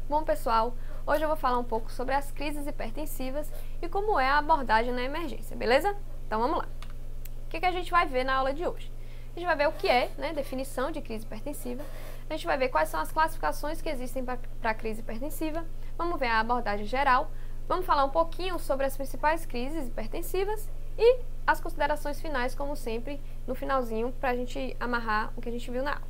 Bom, pessoal, hoje eu vou falar um pouco sobre as crises hipertensivas e como é a abordagem na emergência, beleza? Então vamos lá. O que a gente vai ver na aula de hoje? A gente vai ver o que é, definição de crise hipertensiva, a gente vai ver quais são as classificações que existem para a crise hipertensiva, vamos ver a abordagem geral, vamos falar um pouquinho sobre as principais crises hipertensivas e as considerações finais, como sempre, no finalzinho, para a gente amarrar o que a gente viu na aula.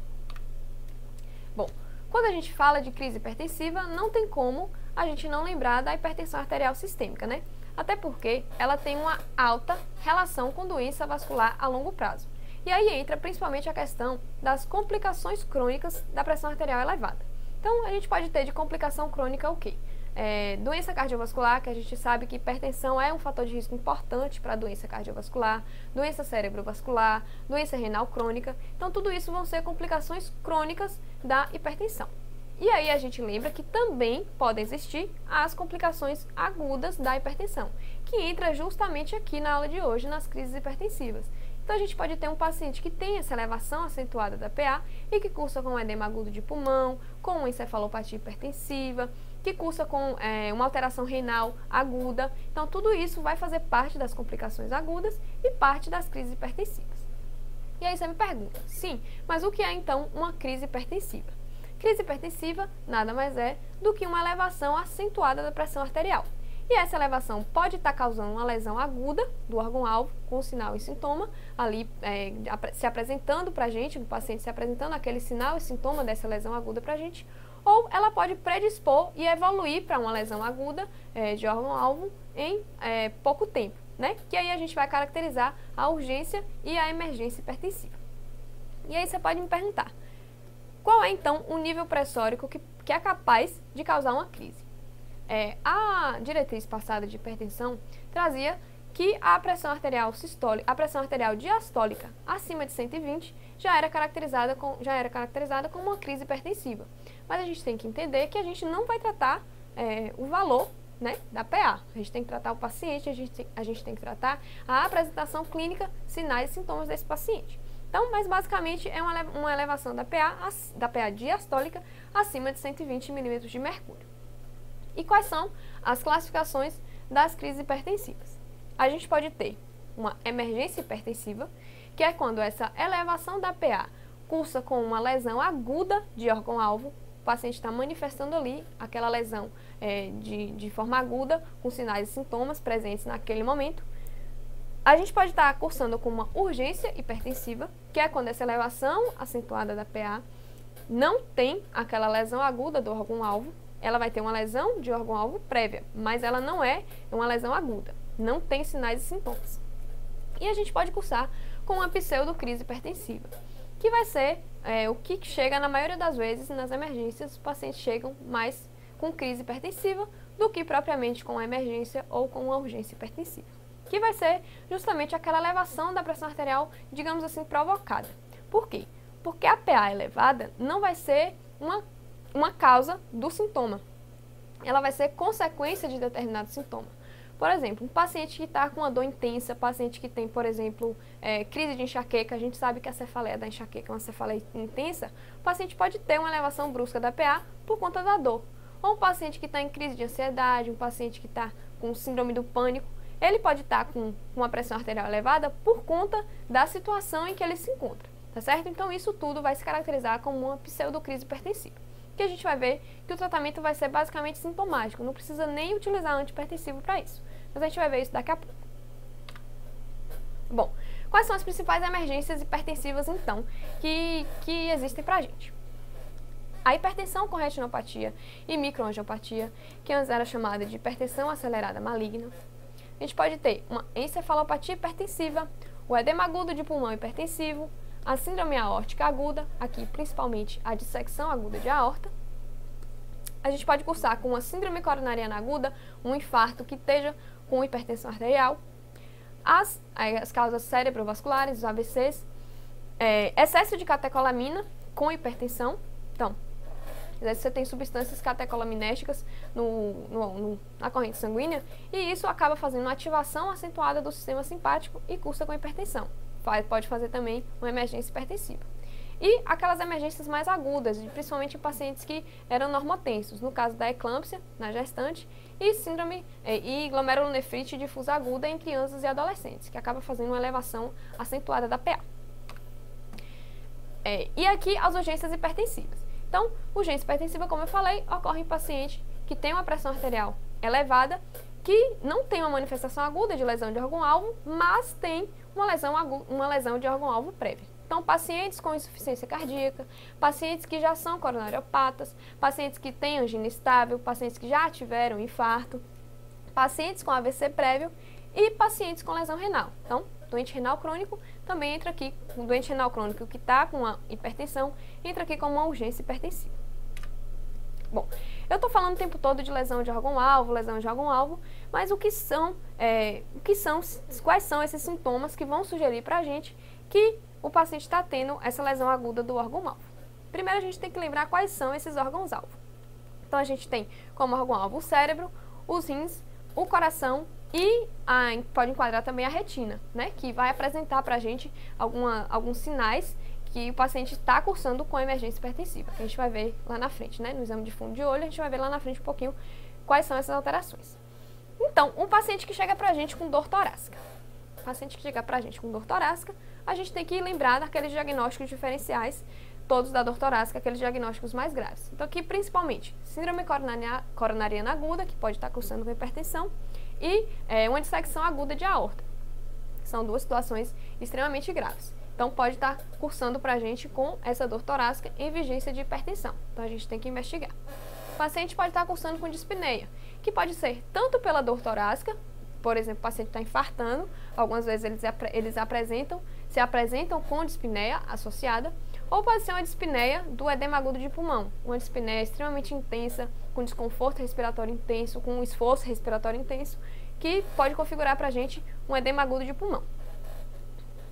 Bom, quando a gente fala de crise hipertensiva, não tem como a gente não lembrar da hipertensão arterial sistêmica, né? Até porque ela tem uma alta relação com doença vascular a longo prazo. E aí entra principalmente a questão das complicações crônicas da pressão arterial elevada. Então, a gente pode ter de complicação crônica o quê? Doença cardiovascular, que a gente sabe que hipertensão é um fator de risco importante para a doença cardiovascular, doença cerebrovascular, doença renal crônica. Então, tudo isso vão ser complicações crônicas da hipertensão. E aí a gente lembra que também podem existir as complicações agudas da hipertensão, que entra justamente aqui na aula de hoje, nas crises hipertensivas. Então, a gente pode ter um paciente que tem essa elevação acentuada da PA e que cursa com um edema agudo de pulmão, com uma encefalopatia hipertensiva, que cursa com uma alteração renal aguda. Então, tudo isso vai fazer parte das complicações agudas e parte das crises hipertensivas. E aí você me pergunta, sim, mas o que é então uma crise hipertensiva? Crise hipertensiva nada mais é do que uma elevação acentuada da pressão arterial. E essa elevação pode estar causando uma lesão aguda do órgão-alvo, com sinal e sintoma, ali se apresentando para a gente, o paciente se apresentando aquele sinal e sintoma dessa lesão aguda para a gente, ou ela pode predispor e evoluir para uma lesão aguda de órgão-alvo em pouco tempo, né? Que aí a gente vai caracterizar a urgência e a emergência hipertensiva. E aí você pode me perguntar, qual é então o nível pressórico que é capaz de causar uma crise? A diretriz passada de hipertensão trazia que a pressão arterial diastólica acima de 120 já era caracterizada como uma crise hipertensiva. Mas a gente tem que entender que a gente não vai tratar o valor, né, da PA. A gente tem que tratar o paciente, a gente tem que tratar a apresentação clínica, sinais e sintomas desse paciente. Então, mas basicamente é uma elevação da PA diastólica acima de 120 milímetros de mercúrio. E quais são as classificações das crises hipertensivas? A gente pode ter uma emergência hipertensiva, que é quando essa elevação da PA cursa com uma lesão aguda de órgão-alvo, o paciente está manifestando ali aquela lesão de forma aguda, com sinais e sintomas presentes naquele momento. A gente pode estar cursando com uma urgência hipertensiva, que é quando essa elevação acentuada da PA não tem aquela lesão aguda do órgão-alvo. Ela vai ter uma lesão de órgão-alvo prévia, mas ela não é uma lesão aguda, não tem sinais e sintomas. E a gente pode cursar com uma pseudocrise hipertensiva, que vai ser o que chega na maioria das vezes nas emergências, os pacientes chegam mais com crise hipertensiva do que propriamente com a emergência ou com uma urgência hipertensiva, que vai ser justamente aquela elevação da pressão arterial, digamos assim, provocada. Por quê? Porque a PA elevada não vai ser uma causa do sintoma. Ela vai ser consequência de determinado sintoma. Por exemplo, um paciente que está com uma dor intensa, paciente que tem, por exemplo, crise de enxaqueca, a gente sabe que a cefaleia da enxaqueca é uma cefaleia intensa, o paciente pode ter uma elevação brusca da PA por conta da dor. Ou um paciente que está em crise de ansiedade, um paciente que está com síndrome do pânico, ele pode estar com uma pressão arterial elevada por conta da situação em que ele se encontra, tá certo? Então, isso tudo vai se caracterizar como uma pseudocrise hipertensiva, que a gente vai ver que o tratamento vai ser basicamente sintomático, não precisa nem utilizar antihipertensivo para isso. Mas a gente vai ver isso daqui a pouco. Bom, quais são as principais emergências hipertensivas, então, que existem para a gente? A hipertensão com retinopatia e microangiopatia, que antes era chamada de hipertensão acelerada maligna. A gente pode ter uma encefalopatia hipertensiva, o edema agudo de pulmão hipertensivo, a síndrome aórtica aguda, aqui principalmente a dissecção aguda de aorta. A gente pode cursar com uma síndrome coronariana aguda, um infarto que esteja com hipertensão arterial. As causas cerebrovasculares, os AVCs, excesso de catecolamina com hipertensão. Então, às vezes você tem substâncias catecolaminérgicas na corrente sanguínea e isso acaba fazendo uma ativação acentuada do sistema simpático e cursa com hipertensão. Pode fazer também uma emergência hipertensiva. e aquelas emergências mais agudas, principalmente em pacientes que eram normotensos, no caso da eclâmpsia na gestante e síndrome e glomerulonefrite difusa aguda em crianças e adolescentes, que acaba fazendo uma elevação acentuada da PA. E aqui as urgências hipertensivas. Então, urgência hipertensiva, como eu falei, ocorre em paciente que tem uma pressão arterial elevada, que não tem uma manifestação aguda de lesão de órgão-alvo, mas tem uma lesão de órgão-alvo prévia. Então, pacientes com insuficiência cardíaca, pacientes que já são coronariopatas, pacientes que têm angina estável, pacientes que já tiveram infarto, pacientes com AVC prévio e pacientes com lesão renal. Então, doente renal crônico também entra aqui, o doente renal crônico que está com a hipertensão, entra aqui como uma urgência hipertensiva. Bom, eu estou falando o tempo todo de lesão de órgão-alvo, mas quais são esses sintomas que vão sugerir para a gente que o paciente está tendo essa lesão aguda do órgão-alvo? Primeiro, a gente tem que lembrar quais são esses órgãos-alvo. Então, a gente tem como órgão-alvo o cérebro, os rins, o coração e pode enquadrar também a retina, né? Que vai apresentar para a gente alguns sinais que o paciente está cursando com emergência hipertensiva, que a gente vai ver lá na frente, né? No exame de fundo de olho, a gente vai ver lá na frente um pouquinho quais são essas alterações. Então, um paciente que chega para a gente com dor torácica. A gente tem que lembrar daqueles diagnósticos diferenciais, todos da dor torácica, aqueles diagnósticos mais graves. Então, aqui, principalmente, síndrome coronariana aguda, que pode estar cursando com hipertensão, e uma dissecção aguda de aorta. São duas situações extremamente graves. Então, pode estar cursando para a gente com essa dor torácica em vigência de hipertensão. Então, a gente tem que investigar. O paciente pode estar cursando com dispneia, que pode ser tanto pela dor torácica, por exemplo, o paciente está infartando, algumas vezes eles se apresentam com dispneia associada, ou pode ser uma dispneia do edema agudo de pulmão, uma dispneia extremamente intensa, com desconforto respiratório intenso, com um esforço respiratório intenso, que pode configurar para a gente um edema agudo de pulmão.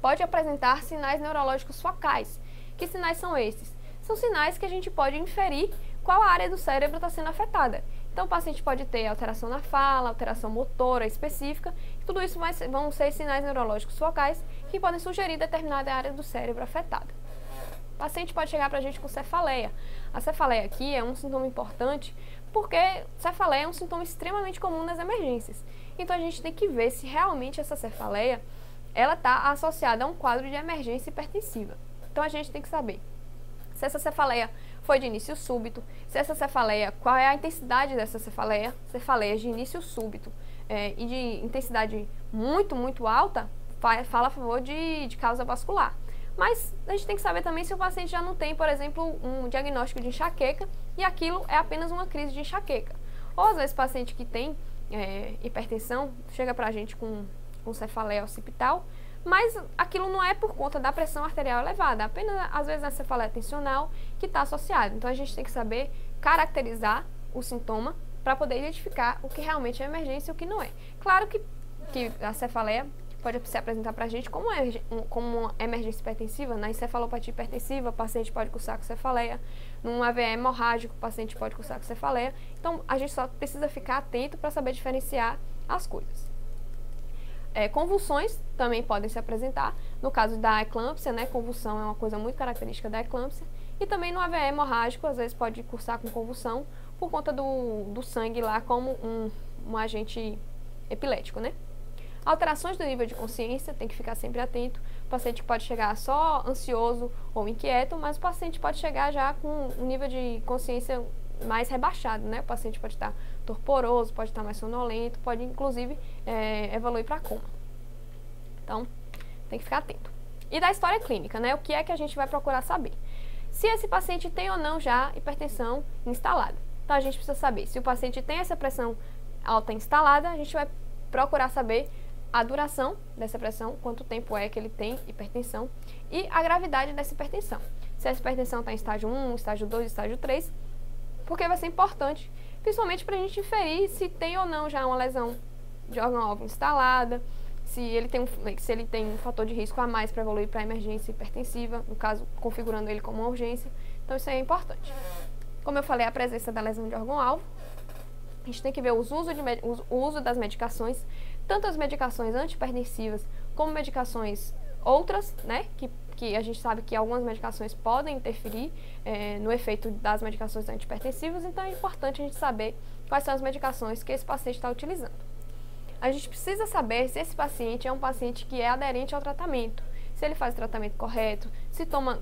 Pode apresentar sinais neurológicos focais. Que sinais são esses? São sinais que a gente pode inferir qual área do cérebro está sendo afetada. Então, o paciente pode ter alteração na fala, alteração motora específica, e tudo isso vão ser sinais neurológicos focais que podem sugerir determinada área do cérebro afetada. O paciente pode chegar para a gente com cefaleia. A cefaleia aqui é um sintoma importante porque cefaleia é um sintoma extremamente comum nas emergências. Então, a gente tem que ver se realmente essa cefaleia ela está associada a um quadro de emergência hipertensiva. Então, a gente tem que saber se essa cefaleia foi de início súbito, se essa cefaleia, qual é a intensidade dessa cefaleia, cefaleias de início súbito e de intensidade muito, muito alta, fala a favor de causa vascular. Mas a gente tem que saber também se o paciente já não tem, por exemplo, um diagnóstico de enxaqueca e aquilo é apenas uma crise de enxaqueca. Ou às vezes o paciente que tem hipertensão chega pra gente com cefaleia occipital, mas aquilo não é por conta da pressão arterial elevada, apenas às vezes a cefaleia tensional que está associada. Então a gente tem que saber caracterizar o sintoma para poder identificar o que realmente é emergência e o que não é. Claro que a cefaleia pode se apresentar para a gente como uma emergência hipertensiva, na encefalopatia hipertensiva, o paciente pode cursar com cefaleia, num AVE hemorrágico, o paciente pode cursar com cefaleia. Então a gente só precisa ficar atento para saber diferenciar as coisas. Convulsões também podem se apresentar, no caso da eclâmpsia, né, convulsão é uma coisa muito característica da eclâmpsia, e também no AVE hemorrágico, às vezes pode cursar com convulsão, por conta do sangue lá como um agente epilético, né? Alterações do nível de consciência, tem que ficar sempre atento, o paciente pode chegar só ansioso ou inquieto, mas o paciente pode chegar já com um nível de consciência mais rebaixado, né? O paciente pode estar torporoso, pode estar mais sonolento, pode inclusive evoluir para coma. Então, tem que ficar atento. E da história clínica, né? O que é que a gente vai procurar saber? Se esse paciente tem ou não já hipertensão instalada. Então, a gente precisa saber se o paciente tem essa pressão alta instalada, a gente vai procurar saber a duração dessa pressão, quanto tempo é que ele tem hipertensão e a gravidade dessa hipertensão. Se essa hipertensão está em estágio 1, estágio 2, estágio 3, porque vai ser importante, principalmente para a gente inferir se tem ou não já uma lesão de órgão-alvo instalada, se ele tem um fator de risco a mais para evoluir para emergência hipertensiva, no caso, configurando ele como uma urgência. Então, isso aí é importante. Como eu falei, a presença da lesão de órgão-alvo, a gente tem que ver o uso das medicações, tanto as medicações antihipertensivas como medicações outras, né, que que a gente sabe que algumas medicações podem interferir no efeito das medicações antihipertensivas, então é importante a gente saber quais são as medicações que esse paciente está utilizando. A gente precisa saber se esse paciente é um paciente que é aderente ao tratamento, se ele faz o tratamento correto, se toma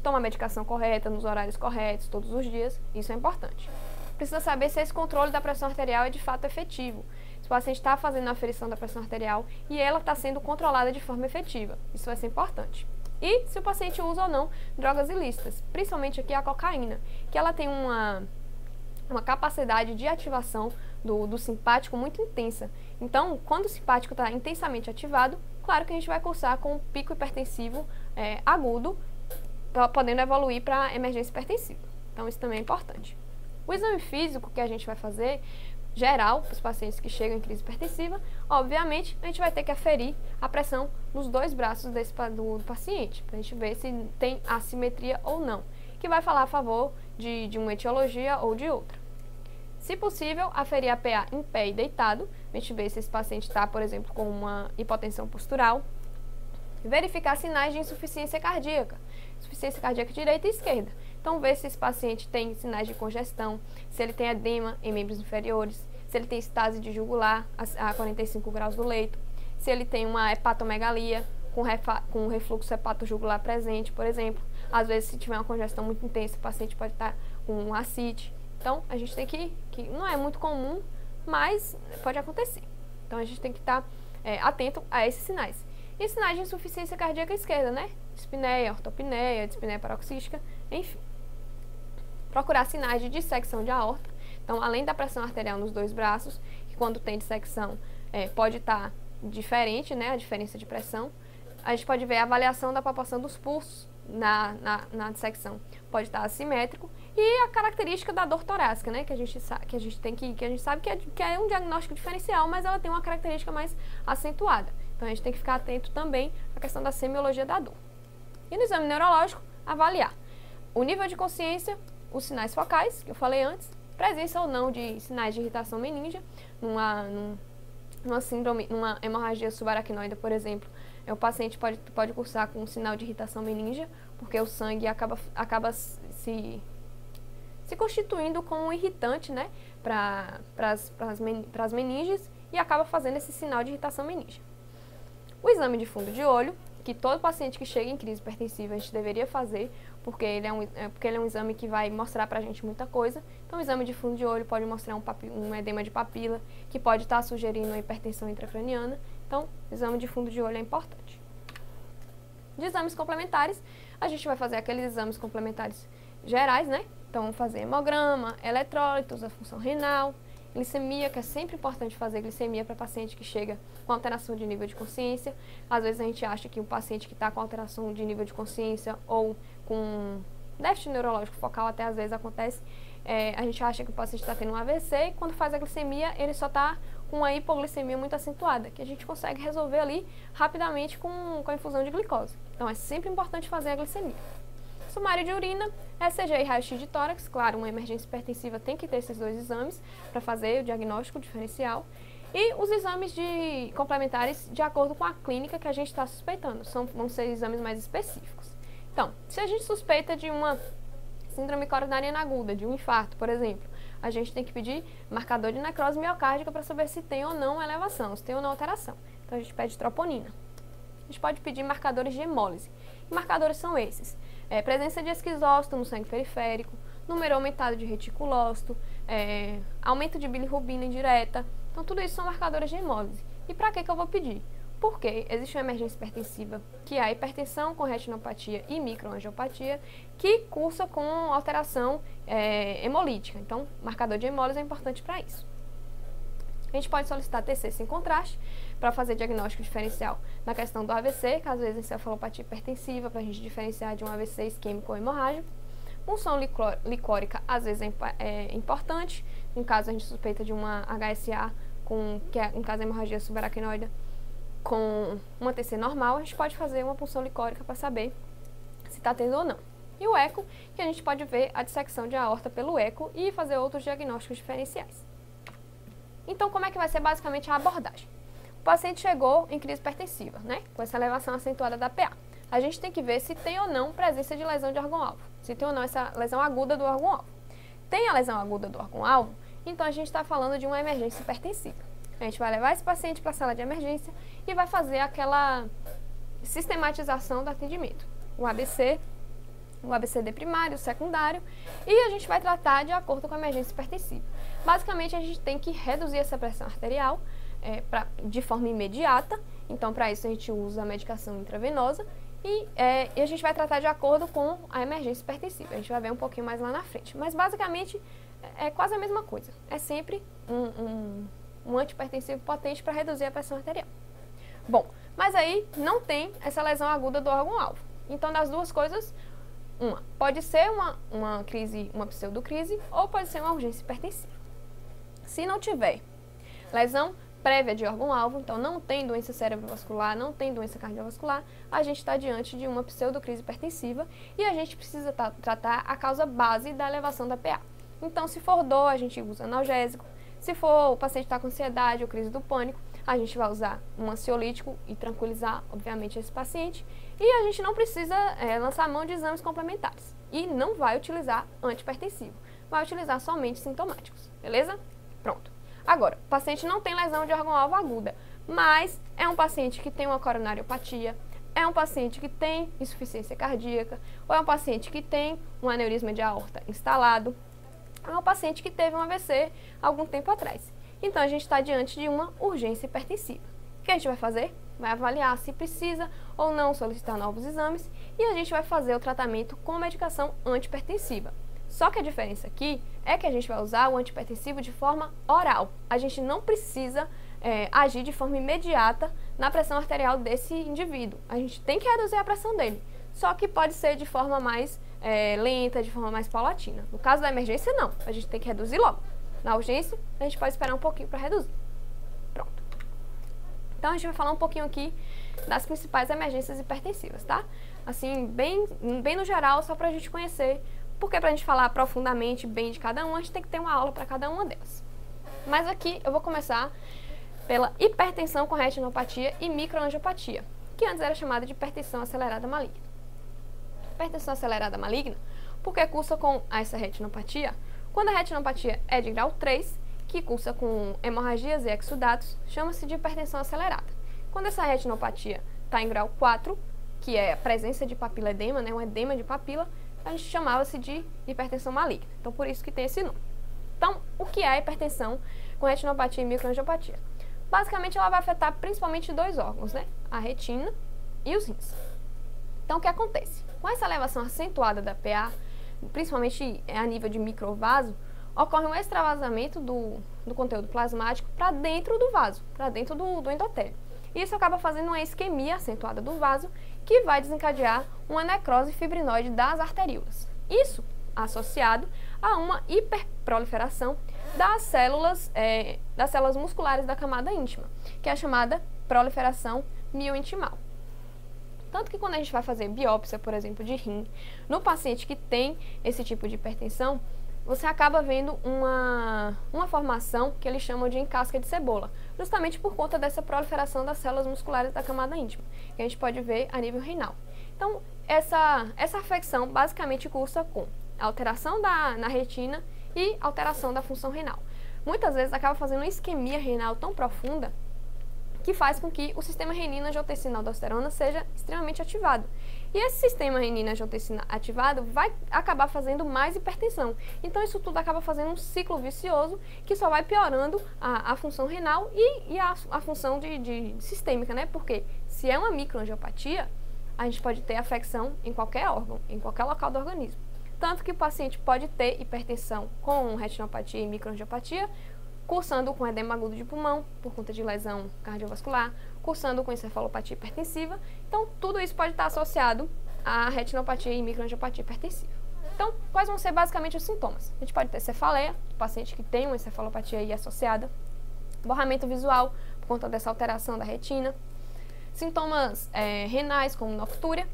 a medicação correta, nos horários corretos, todos os dias, isso é importante. Precisa saber se esse controle da pressão arterial é de fato efetivo, se o paciente está fazendo a aferição da pressão arterial e ela está sendo controlada de forma efetiva, isso vai ser importante. E se o paciente usa ou não drogas ilícitas, principalmente aqui a cocaína, que ela tem uma capacidade de ativação do simpático muito intensa. Então, quando o simpático está intensamente ativado, claro que a gente vai cursar com um pico hipertensivo agudo, podendo evoluir para emergência hipertensiva. Então, isso também é importante. O exame físico que a gente vai fazer, geral, para os pacientes que chegam em crise hipertensiva, obviamente, a gente vai ter que aferir a pressão nos dois braços do paciente, para a gente ver se tem assimetria ou não, que vai falar a favor de uma etiologia ou de outra. Se possível, aferir a PA em pé e deitado, a gente vê se esse paciente está, por exemplo, com uma hipotensão postural. Verificar sinais de insuficiência cardíaca direita e esquerda. Então, ver se esse paciente tem sinais de congestão, se ele tem edema em membros inferiores, se ele tem estase de jugular a 45 graus do leito, se ele tem uma hepatomegalia com refluxo hepatojugular presente, por exemplo. Às vezes, se tiver uma congestão muito intensa, o paciente pode estar com ascite. Então, a gente tem que não é muito comum, mas pode acontecer. Então, a gente tem que estar atento a esses sinais. E sinais de insuficiência cardíaca esquerda, né? Dispneia, ortopneia, dispneia paroxística, enfim. Procurar sinais de dissecção de aorta. Então, além da pressão arterial nos dois braços, que quando tem dissecção pode estar diferente, né? A diferença de pressão. A gente pode ver a avaliação da palpação dos pulsos na dissecção. Pode estar assimétrico. E a característica da dor torácica, né? Que a gente sabe que é um diagnóstico diferencial, mas ela tem uma característica mais acentuada. Então, a gente tem que ficar atento também à questão da semiologia da dor. E no exame neurológico, avaliar o nível de consciência, os sinais focais, que eu falei antes, presença ou não de sinais de irritação meníngea, numa síndrome, numa hemorragia subaracnoide, por exemplo. O paciente pode cursar com um sinal de irritação meníngea, porque o sangue acaba se constituindo como um irritante, né, para as meninges e acaba fazendo esse sinal de irritação meníngea. O exame de fundo de olho, que todo paciente que chega em crise hipertensiva a gente deveria fazer, porque ele é um exame que vai mostrar pra gente muita coisa. Então, o exame de fundo de olho pode mostrar um edema de papila, que pode estar sugerindo uma hipertensão intracraniana. Então, o exame de fundo de olho é importante. De exames complementares, a gente vai fazer aqueles exames complementares gerais, né? Então, vamos fazer hemograma, eletrólitos, a função renal, glicemia, que é sempre importante fazer glicemia para paciente que chega com alteração de nível de consciência. Às vezes a gente acha que o paciente que está com alteração de nível de consciência ou com déficit neurológico focal, até às vezes acontece, a gente acha que o paciente está tendo um AVC e quando faz a glicemia ele só está com uma hipoglicemia muito acentuada, que a gente consegue resolver ali rapidamente com a infusão de glicose. Então é sempre importante fazer a glicemia. Sumário de urina, ECG e raio-x de tórax. Claro, uma emergência hipertensiva tem que ter esses dois exames para fazer o diagnóstico diferencial. E os exames complementares de acordo com a clínica que a gente está suspeitando. Vão ser exames mais específicos. Então, se a gente suspeita de uma síndrome coronariana aguda, de um infarto, por exemplo, a gente tem que pedir marcador de necrose miocárdica para saber se tem ou não elevação, se tem ou não alteração. Então, a gente pede troponina. A gente pode pedir marcadores de hemólise. E marcadores são esses. Presença de esquizócito no sangue periférico, número aumentado de reticulócito, aumento de bilirrubina indireta. Então, tudo isso são marcadores de hemólise. E para que eu vou pedir? Porque existe uma emergência hipertensiva, que é a hipertensão com retinopatia e microangiopatia, que cursa com alteração hemolítica. Então, marcador de hemólise é importante para isso. A gente pode solicitar TC sem contraste para fazer diagnóstico diferencial na questão do AVC, que às vezes encefalopatia hipertensiva, para a gente diferenciar de um AVC isquêmico ou hemorrágico. Punção licórica às vezes é importante, em caso a gente suspeita de uma HSA, que é, em caso da hemorragia subaracnoide, com uma TC normal, a gente pode fazer uma punção licórica para saber se está tendo ou não. E o eco, que a gente pode ver a dissecção de aorta pelo eco e fazer outros diagnósticos diferenciais. Então, como é que vai ser basicamente a abordagem? O paciente chegou em crise hipertensiva, né? Com essa elevação acentuada da PA. a gente tem que ver se tem ou não presença de lesão de órgão-alvo, se tem ou não essa lesão aguda do órgão-alvo. Tem a lesão aguda do órgão-alvo, então a gente está falando de uma emergência hipertensiva. A gente vai levar esse paciente para a sala de emergência e vai fazer aquela sistematização do atendimento. O ABCD primário, secundário, e a gente vai tratar de acordo com a emergência hipertensiva. Basicamente, a gente tem que reduzir essa pressão arterial de forma imediata, então para isso a gente usa a medicação intravenosa e a gente vai tratar de acordo com a emergência hipertensiva. A gente vai ver um pouquinho mais lá na frente, mas basicamente é quase a mesma coisa. É sempre um antihipertensivo potente para reduzir a pressão arterial. Bom, mas aí não tem essa lesão aguda do órgão-alvo. Então, das duas coisas, pode ser uma crise, uma pseudocrise, ou pode ser uma urgência hipertensiva. Se não tiver lesão prévia de órgão-alvo, então não tem doença cerebrovascular, não tem doença cardiovascular, a gente está diante de uma pseudocrise hipertensiva e a gente precisa tratar a causa base da elevação da PA. Então, se for dor, a gente usa analgésico. Se for o paciente está com ansiedade ou crise do pânico, a gente vai usar um ansiolítico e tranquilizar, obviamente, esse paciente. E a gente não precisa lançar mão de exames complementares. E não vai utilizar antihipertensivo. Vai utilizar somente sintomáticos, beleza? Pronto. Agora, o paciente não tem lesão de órgão-alvo aguda, mas é um paciente que tem uma coronariopatia, é um paciente que tem insuficiência cardíaca, ou é um paciente que tem um aneurisma de aorta instalado, é um paciente que teve um AVC algum tempo atrás. Então, a gente está diante de uma urgência hipertensiva. O que a gente vai fazer? Vai avaliar se precisa ou não solicitar novos exames e a gente vai fazer o tratamento com medicação antihipertensiva. Só que a diferença aqui é que a gente vai usar o antihipertensivo de forma oral. A gente não precisa agir de forma imediata na pressão arterial desse indivíduo. A gente tem que reduzir a pressão dele, só que pode ser de forma mais lenta, de forma mais paulatina. No caso da emergência, não. A gente tem que reduzir logo. Na urgência, a gente pode esperar um pouquinho para reduzir. Pronto. Então, a gente vai falar um pouquinho aqui das principais emergências hipertensivas, tá? Assim, bem no geral, só para a gente conhecer, porque para a gente falar profundamente bem de cada uma, a gente tem que ter uma aula para cada uma delas. Mas aqui eu vou começar pela hipertensão com retinopatia e microangiopatia, que antes era chamada de hipertensão acelerada maligna. Hipertensão acelerada maligna, porque cursa com essa retinopatia. Quando a retinopatia é de grau 3, que cursa com hemorragias e exudatos, chama-se de hipertensão acelerada. Quando essa retinopatia está em grau 4, que é a presença de papiledema, né, um edema de papila, a gente chamava-se de hipertensão maligna. Então, por isso que tem esse nome. Então, o que é a hipertensão com retinopatia e microangiopatia? Basicamente, ela vai afetar principalmente dois órgãos, né? A retina e os rins. Então, o que acontece? Com essa elevação acentuada da PA, principalmente a nível de microvaso, ocorre um extravasamento do conteúdo plasmático para dentro do vaso, para dentro do endotélio. Isso acaba fazendo uma isquemia acentuada do vaso, que vai desencadear uma necrose fibrinoide das arteríolas. Isso associado a uma hiperproliferação das células musculares da camada íntima, que é a chamada proliferação miointimal. Tanto que quando a gente vai fazer biópsia, por exemplo, de rim, no paciente que tem esse tipo de hipertensão, você acaba vendo uma formação que eles chamam de encasca de cebola, justamente por conta dessa proliferação das células musculares da camada íntima, que a gente pode ver a nível renal. Então, essa afecção basicamente cursa com alteração na retina e alteração da função renal. Muitas vezes acaba fazendo uma isquemia renal tão profunda que faz com que o sistema renina-angiotensina-aldosterona seja extremamente ativado. E esse sistema renina-angiotensina ativado vai acabar fazendo mais hipertensão. Então, isso tudo acaba fazendo um ciclo vicioso que só vai piorando a função renal e a função de sistêmica, né? Porque se é uma microangiopatia, a gente pode ter afecção em qualquer órgão, em qualquer local do organismo. Tanto que o paciente pode ter hipertensão com retinopatia e microangiopatia, cursando com edema agudo de pulmão, por conta de lesão cardiovascular, cursando com encefalopatia hipertensiva. Então, tudo isso pode estar associado à retinopatia e microangiopatia hipertensiva. Então, quais vão ser basicamente os sintomas? A gente pode ter cefaleia, paciente que tem uma encefalopatia aí associada, borramento visual, por conta dessa alteração da retina, sintomas renais, como noctúria,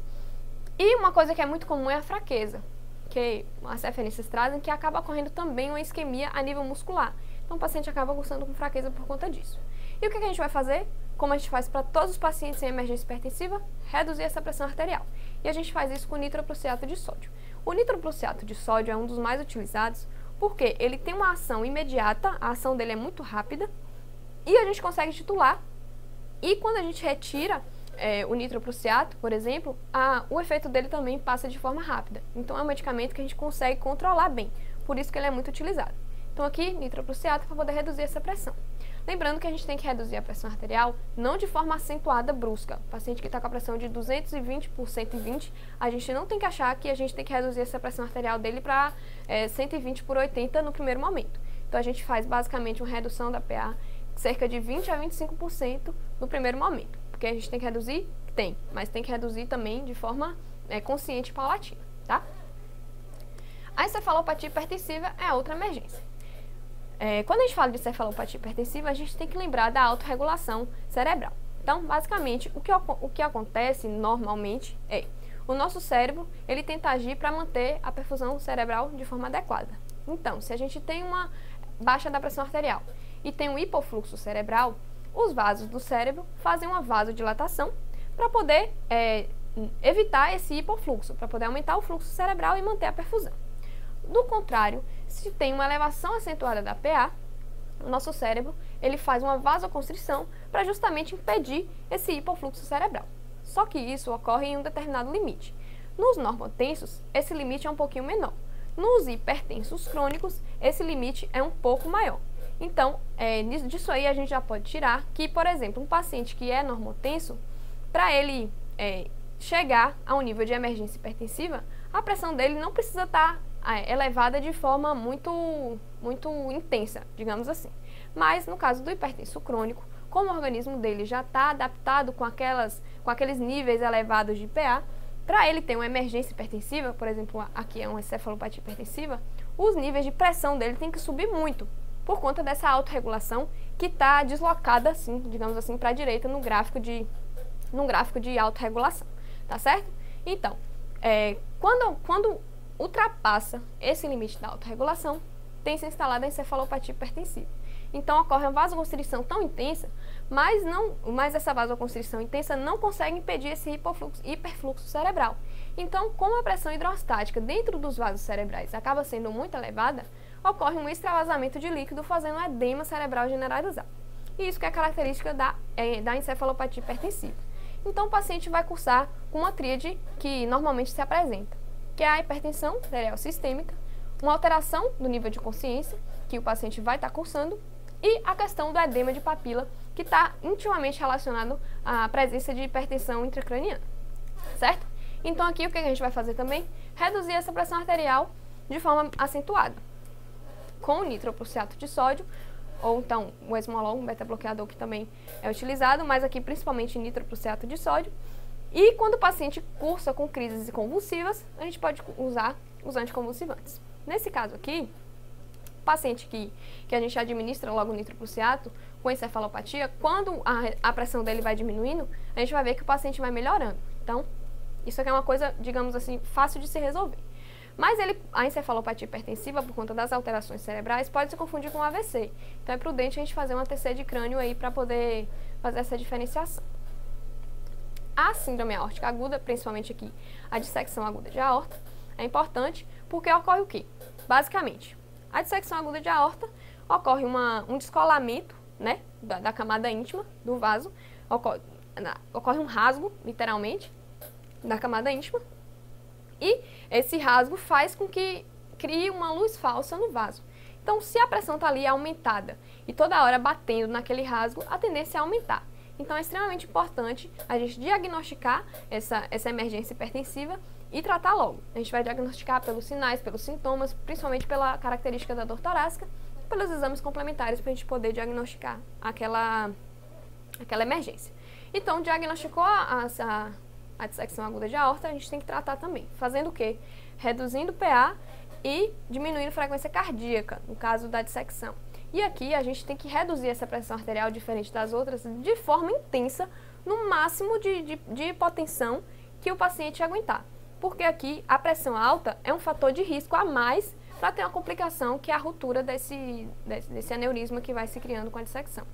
e uma coisa que é muito comum é a fraqueza, que as referências trazem, que acaba ocorrendo também uma isquemia a nível muscular. Então, o paciente acaba cursando com fraqueza por conta disso. E o que a gente vai fazer? como a gente faz para todos os pacientes em emergência hipertensiva, reduzir essa pressão arterial. E a gente faz isso com nitroprussiato de sódio. O nitroprussiato de sódio é um dos mais utilizados porque ele tem uma ação imediata, a ação dele é muito rápida e a gente consegue titular. E quando a gente retira o nitroprussiato, por exemplo, o efeito dele também passa de forma rápida. Então é um medicamento que a gente consegue controlar bem, por isso que ele é muito utilizado. Então aqui, nitroprussiato para poder reduzir essa pressão. Lembrando que a gente tem que reduzir a pressão arterial não de forma acentuada, brusca. O paciente que está com a pressão de 220 por 120, a gente não tem que achar que a gente tem que reduzir essa pressão arterial dele para 120 por 80 no primeiro momento. Então a gente faz basicamente uma redução da PA cerca de 20 a 25% no primeiro momento. Porque a gente tem que reduzir? Tem, mas tem que reduzir também de forma consciente e paulatina, tá? A encefalopatia hipertensiva é outra emergência. Quando a gente fala de encefalopatia hipertensiva, a gente tem que lembrar da autorregulação cerebral. Então, basicamente, o que acontece normalmente é o nosso cérebro, ele tenta agir para manter a perfusão cerebral de forma adequada. Então, se a gente tem uma baixa da pressão arterial e tem um hipofluxo cerebral, os vasos do cérebro fazem uma vasodilatação para poder evitar esse hipofluxo, para poder aumentar o fluxo cerebral e manter a perfusão. Do contrário, se tem uma elevação acentuada da PA, o nosso cérebro ele faz uma vasoconstrição para justamente impedir esse hipofluxo cerebral. Só que isso ocorre em um determinado limite. Nos normotensos, esse limite é um pouquinho menor. Nos hipertensos crônicos, esse limite é um pouco maior. Então, disso aí a gente já pode tirar que, por exemplo, um paciente que é normotenso, para ele chegar a um nível de emergência hipertensiva, a pressão dele não precisa estar elevada de forma muito intensa, digamos assim. Mas no caso do hipertenso crônico, como o organismo dele já está adaptado com aqueles níveis elevados de PA, para ele ter uma emergência hipertensiva, por exemplo, aqui é uma encefalopatia hipertensiva, os níveis de pressão dele têm que subir muito, por conta dessa autorregulação que está deslocada, assim, digamos assim, para a direita num gráfico de autorregulação, tá certo? Então, quando ultrapassa esse limite da autorregulação, tem-se instalada a encefalopatia hipertensiva. Então, ocorre uma vasoconstrição tão intensa, mas essa vasoconstrição intensa não consegue impedir esse hiperfluxo cerebral. Então, como a pressão hidrostática dentro dos vasos cerebrais acaba sendo muito elevada, ocorre um extravasamento de líquido, fazendo um edema cerebral generalizado. E isso que é característica da encefalopatia hipertensiva. Então, o paciente vai cursar com uma tríade que normalmente se apresenta, que é a hipertensão arterial sistêmica, uma alteração do nível de consciência, que o paciente vai estar cursando, e a questão do edema de papila, que está intimamente relacionado à presença de hipertensão intracraniana, certo? Então, aqui o que a gente vai fazer também? Reduzir essa pressão arterial de forma acentuada, com o nitroprussiato de sódio, ou então o esmolol, um beta-bloqueador que também é utilizado, mas aqui principalmente nitroprussiato de sódio. E quando o paciente cursa com crises convulsivas, a gente pode usar os anticonvulsivantes. Nesse caso aqui, o paciente que a gente administra logo o nitroprussiato com encefalopatia, quando a pressão dele vai diminuindo, a gente vai ver que o paciente vai melhorando. Então, isso aqui é uma coisa, digamos assim, fácil de se resolver. Mas a encefalopatia hipertensiva, por conta das alterações cerebrais, pode se confundir com AVC. Então é prudente a gente fazer uma TC de crânio aí para poder fazer essa diferenciação. A síndrome aórtica aguda, principalmente aqui a dissecção aguda de aorta, é importante porque ocorre o quê? Basicamente, a dissecção aguda de aorta ocorre um descolamento, né, da camada íntima do vaso, ocorre um rasgo, literalmente, da camada íntima, e esse rasgo faz com que crie uma luz falsa no vaso. Então, se a pressão está ali aumentada e toda hora batendo naquele rasgo, a tendência é aumentar. Então, é extremamente importante a gente diagnosticar essa emergência hipertensiva e tratar logo. A gente vai diagnosticar pelos sinais, pelos sintomas, principalmente pela característica da dor torácica, pelos exames complementares para a gente poder diagnosticar aquela emergência. Então, diagnosticou a dissecção aguda de aorta, a gente tem que tratar também. Fazendo o quê? Reduzindo o PA e diminuindo a frequência cardíaca, no caso da dissecção. E aqui a gente tem que reduzir essa pressão arterial, diferente das outras, de forma intensa, no máximo de hipotensão que o paciente aguentar. Porque aqui a pressão alta é um fator de risco a mais para ter uma complicação, que é a ruptura desse aneurisma que vai se criando com a dissecção.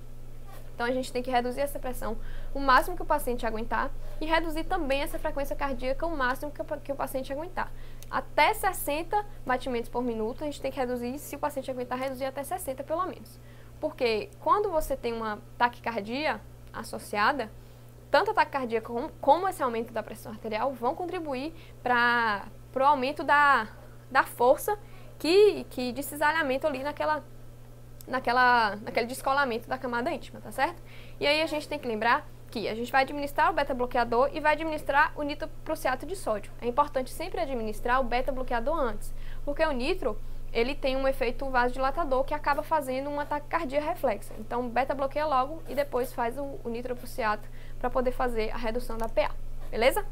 Então a gente tem que reduzir essa pressão o máximo que o paciente aguentar e reduzir também essa frequência cardíaca o máximo que o paciente aguentar. Até 60 batimentos por minuto a gente tem que reduzir, se o paciente aguentar, reduzir até 60 pelo menos. Porque quando você tem uma taquicardia associada, tanto a taquicardia como esse aumento da pressão arterial vão contribuir para o aumento da força de cisalhamento ali naquele descolamento da camada íntima, tá certo? E aí a gente tem que lembrar que a gente vai administrar o beta-bloqueador e vai administrar o nitroprussiato de sódio. É importante sempre administrar o beta-bloqueador antes, porque o nitro, ele tem um efeito vasodilatador que acaba fazendo uma taquicardia reflexa. Então, beta-bloqueia logo e depois faz o nitroprussiato para poder fazer a redução da PA, beleza?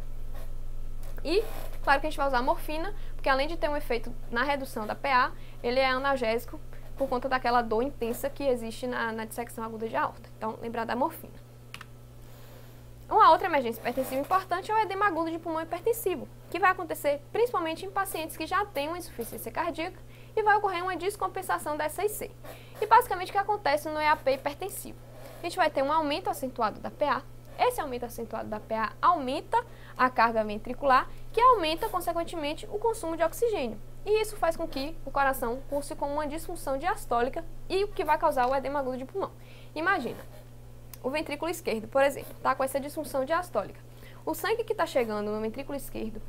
E, claro que a gente vai usar a morfina, porque além de ter um efeito na redução da PA, ele é analgésico por conta daquela dor intensa que existe na dissecção aguda de aorta. Então, lembrar da morfina. Uma outra emergência hipertensiva importante é o edema agudo de pulmão hipertensivo, que vai acontecer principalmente em pacientes que já têm uma insuficiência cardíaca e vai ocorrer uma descompensação da SIC. E basicamente o que acontece no EAP hipertensivo? A gente vai ter um aumento acentuado da PA. Esse aumento acentuado da PA aumenta a carga ventricular, que aumenta, consequentemente, o consumo de oxigênio. E isso faz com que o coração curse com uma disfunção diastólica e o que vai causar o edema agudo de pulmão. Imagina, o ventrículo esquerdo, por exemplo, está com essa disfunção diastólica. O sangue que está chegando no ventrículo esquerdo,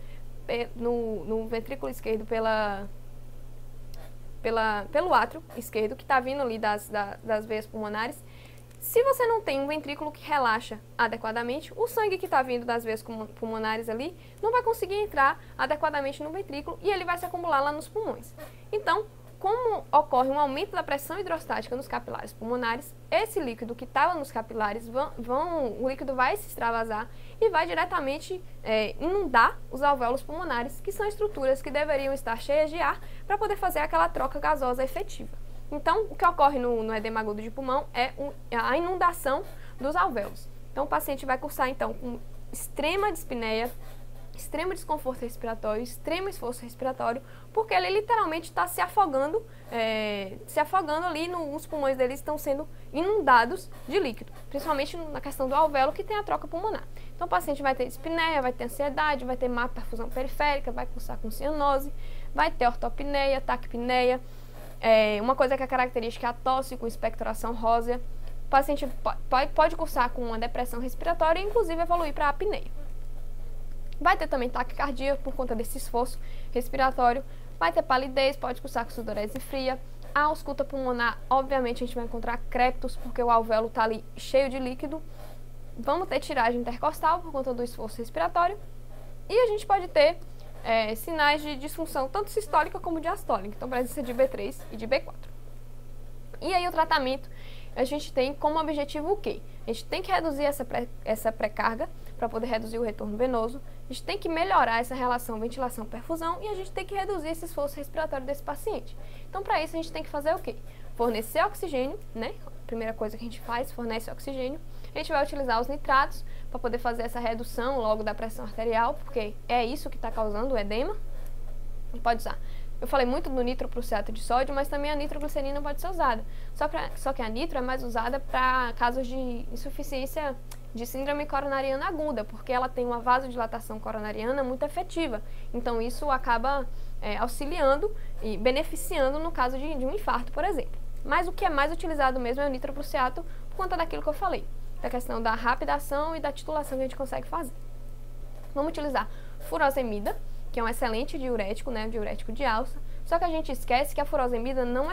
no ventrículo esquerdo pelo átrio esquerdo, que está vindo ali das veias pulmonares, se você não tem um ventrículo que relaxa adequadamente, o sangue que está vindo das veias pulmonares ali não vai conseguir entrar adequadamente no ventrículo e ele vai se acumular lá nos pulmões. Então, como ocorre um aumento da pressão hidrostática nos capilares pulmonares, esse líquido que estava nos capilares, o líquido vai se extravasar e vai diretamente inundar os alvéolos pulmonares, que são estruturas que deveriam estar cheias de ar para poder fazer aquela troca gasosa efetiva. Então, o que ocorre no edema agudo de pulmão é a inundação dos alvéolos. Então, o paciente vai cursar, então, com extrema dispneia, extremo desconforto respiratório, extremo esforço respiratório, porque ele literalmente está se afogando ali, os pulmões dele estão sendo inundados de líquido, principalmente na questão do alvéolo, que tem a troca pulmonar. Então, o paciente vai ter dispneia, vai ter ansiedade, vai ter má perfusão periférica, vai cursar com cianose, vai ter ortopneia, taquipneia. Uma coisa que é característica é a tosse com expectoração rósea. O paciente pode cursar com uma depressão respiratória e, inclusive, evoluir para a apneia. Vai ter também taquicardia por conta desse esforço respiratório. Vai ter palidez, pode cursar com sudorese fria. A ausculta pulmonar, obviamente, a gente vai encontrar creptos, porque o alvéolo está ali cheio de líquido. Vamos ter tiragem intercostal por conta do esforço respiratório. E a gente pode ter sinais de disfunção, tanto sistólica como diastólica. Então, presença de B3 e de B4. E aí, o tratamento, a gente tem como objetivo o quê? A gente tem que reduzir essa pré-carga para poder reduzir o retorno venoso. A gente tem que melhorar essa relação ventilação-perfusão e a gente tem que reduzir esse esforço respiratório desse paciente. Então, para isso, a gente tem que fazer o quê? Fornecer oxigênio, né? A primeira coisa que a gente faz, fornece oxigênio. A gente vai utilizar os nitratos para poder fazer essa redução logo da pressão arterial, porque é isso que está causando o edema. E pode usar. Eu falei muito do nitroprussiato de sódio, mas também a nitroglicerina pode ser usada. Só que a nitro é mais usada para casos de insuficiência de síndrome coronariana aguda, porque ela tem uma vasodilatação coronariana muito efetiva. Então, isso acaba auxiliando e beneficiando no caso de um infarto, por exemplo. Mas o que é mais utilizado mesmo é o nitroprussiato por conta daquilo que eu falei, da questão da rapida ação e da titulação que a gente consegue fazer. Vamos utilizar furosemida, que é um excelente diurético, né, diurético de alça, só que a gente esquece que a furosemida não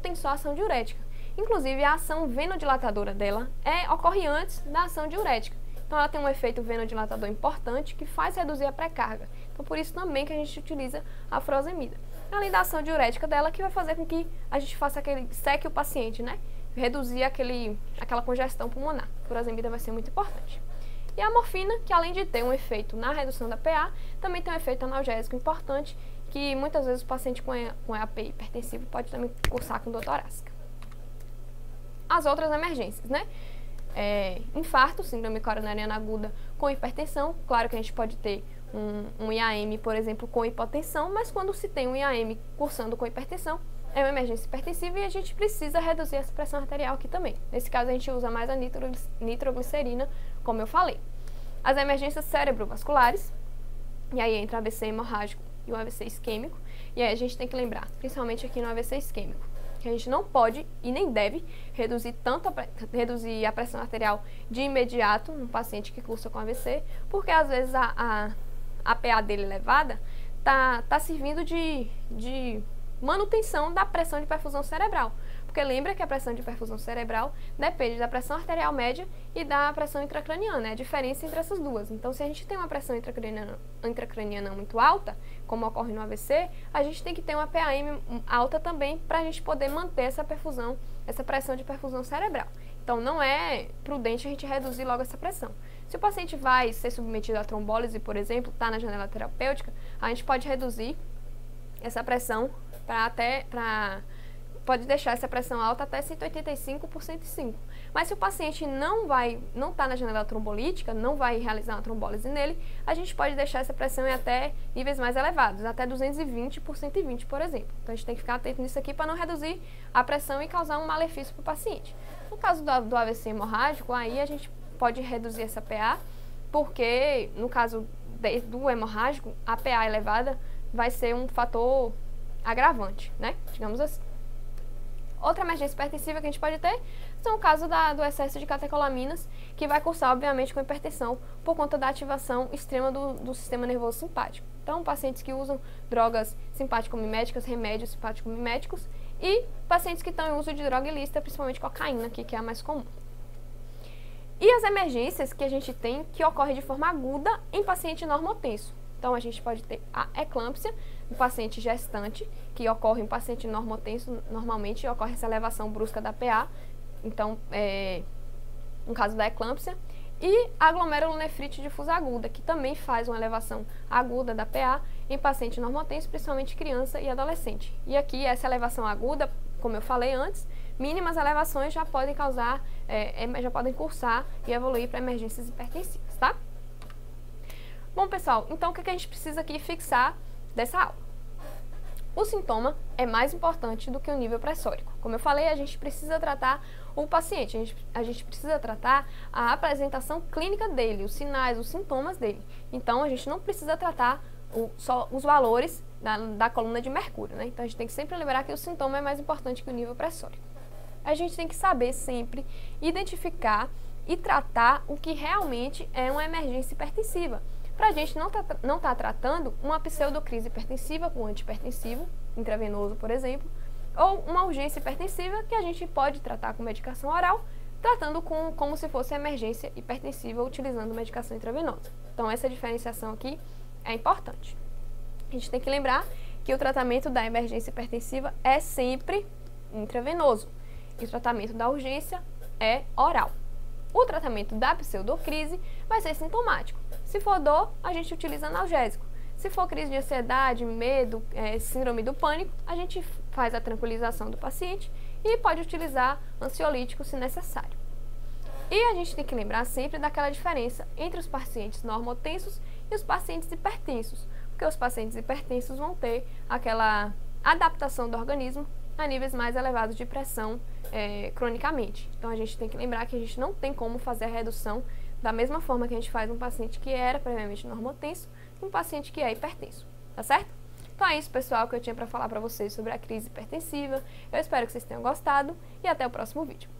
tem só ação diurética. Inclusive, a ação venodilatadora dela ocorre antes da ação diurética. Então, ela tem um efeito venodilatador importante que faz reduzir a pré-carga. Então, por isso também que a gente utiliza a furosemida. Além da ação diurética dela, que vai fazer com que a gente faça seque o paciente, né? Reduzir aquela congestão pulmonar. A furosemida vai ser muito importante. E a morfina, que além de ter um efeito na redução da PA, também tem um efeito analgésico importante, que muitas vezes o paciente com EAP hipertensivo pode também cursar com dor torácica. As outras emergências, né? Infarto, síndrome coronariana aguda com hipertensão. Claro que a gente pode ter um IAM, por exemplo, com hipotensão, mas quando se tem um IAM cursando com hipertensão, é uma emergência hipertensiva e a gente precisa reduzir essa pressão arterial aqui também. Nesse caso, a gente usa mais a nitroglicerina, como eu falei. As emergências cerebrovasculares, e aí entra o AVC hemorrágico e o AVC isquêmico, e aí a gente tem que lembrar, principalmente aqui no AVC isquêmico, que a gente não pode e nem deve reduzir a pressão arterial de imediato no paciente que cursa com AVC, porque às vezes a PA dele elevada tá servindo de manutenção da pressão de perfusão cerebral. Porque lembra que a pressão de perfusão cerebral depende da pressão arterial média e da pressão intracraniana, é a diferença entre essas duas. Então, se a gente tem uma pressão intracraniana muito alta, como ocorre no AVC, a gente tem que ter uma PAM alta também para a gente poder manter essa perfusão, essa pressão de perfusão cerebral. Então, não é prudente a gente reduzir logo essa pressão. Se o paciente vai ser submetido a trombólise, por exemplo, está na janela terapêutica, a gente pode reduzir essa pressão pode deixar essa pressão alta até 185 por 105. Mas se o paciente não está na janela trombolítica, não vai realizar uma trombólise nele, a gente pode deixar essa pressão em até níveis mais elevados, até 220 por 120, por exemplo. Então a gente tem que ficar atento nisso aqui para não reduzir a pressão e causar um malefício para o paciente. No caso do AVC hemorrágico, aí a gente pode reduzir essa PA, porque no caso do hemorrágico, a PA elevada vai ser um fator agravante, né? Digamos assim. Outra emergência hipertensiva que a gente pode ter são o caso do excesso de catecolaminas, que vai cursar, obviamente, com hipertensão por conta da ativação extrema do sistema nervoso simpático. Então, pacientes que usam drogas simpático-miméticas, remédios simpático-miméticos, e pacientes que estão em uso de droga ilícita, principalmente cocaína, que é a mais comum. E as emergências que a gente tem que ocorrem de forma aguda em paciente normotenso. Então, a gente pode ter a eclâmpsia, no paciente gestante, que ocorre em paciente normotenso, normalmente ocorre essa elevação brusca da PA, então, no caso da eclâmpsia, e a glomerulonefrite difusa aguda, que também faz uma elevação aguda da PA em paciente normotenso, principalmente criança e adolescente. E aqui, essa elevação aguda, como eu falei antes, mínimas elevações já podem causar, já podem cursar e evoluir para emergências hipertensivas, tá? Bom, pessoal, então o que a gente precisa aqui fixar dessa aula? O sintoma é mais importante do que o nível pressórico. Como eu falei, a gente precisa tratar o paciente, a gente precisa tratar a apresentação clínica dele, os sinais, os sintomas dele. Então, a gente não precisa tratar só os valores da coluna de mercúrio, né? Então, a gente tem que sempre lembrar que o sintoma é mais importante que o nível pressórico. A gente tem que saber sempre identificar e tratar o que realmente é uma emergência hipertensiva, para a gente não tá tratando uma pseudocrise hipertensiva com antihipertensivo, intravenoso, por exemplo, ou uma urgência hipertensiva que a gente pode tratar com medicação oral, tratando como se fosse emergência hipertensiva utilizando medicação intravenosa. Então, essa diferenciação aqui é importante. A gente tem que lembrar que o tratamento da emergência hipertensiva é sempre intravenoso e o tratamento da urgência é oral. O tratamento da pseudocrise vai ser sintomático. Se for dor, a gente utiliza analgésico. Se for crise de ansiedade, medo, síndrome do pânico, a gente faz a tranquilização do paciente e pode utilizar ansiolítico se necessário. E a gente tem que lembrar sempre daquela diferença entre os pacientes normotensos e os pacientes hipertensos, porque os pacientes hipertensos vão ter aquela adaptação do organismo a níveis mais elevados de pressão cronicamente. Então, a gente tem que lembrar que a gente não tem como fazer a redução da mesma forma que a gente faz um paciente que era previamente normotenso e um paciente que é hipertenso, tá certo? Então é isso, pessoal, que eu tinha para falar para vocês sobre a crise hipertensiva. Eu espero que vocês tenham gostado e até o próximo vídeo.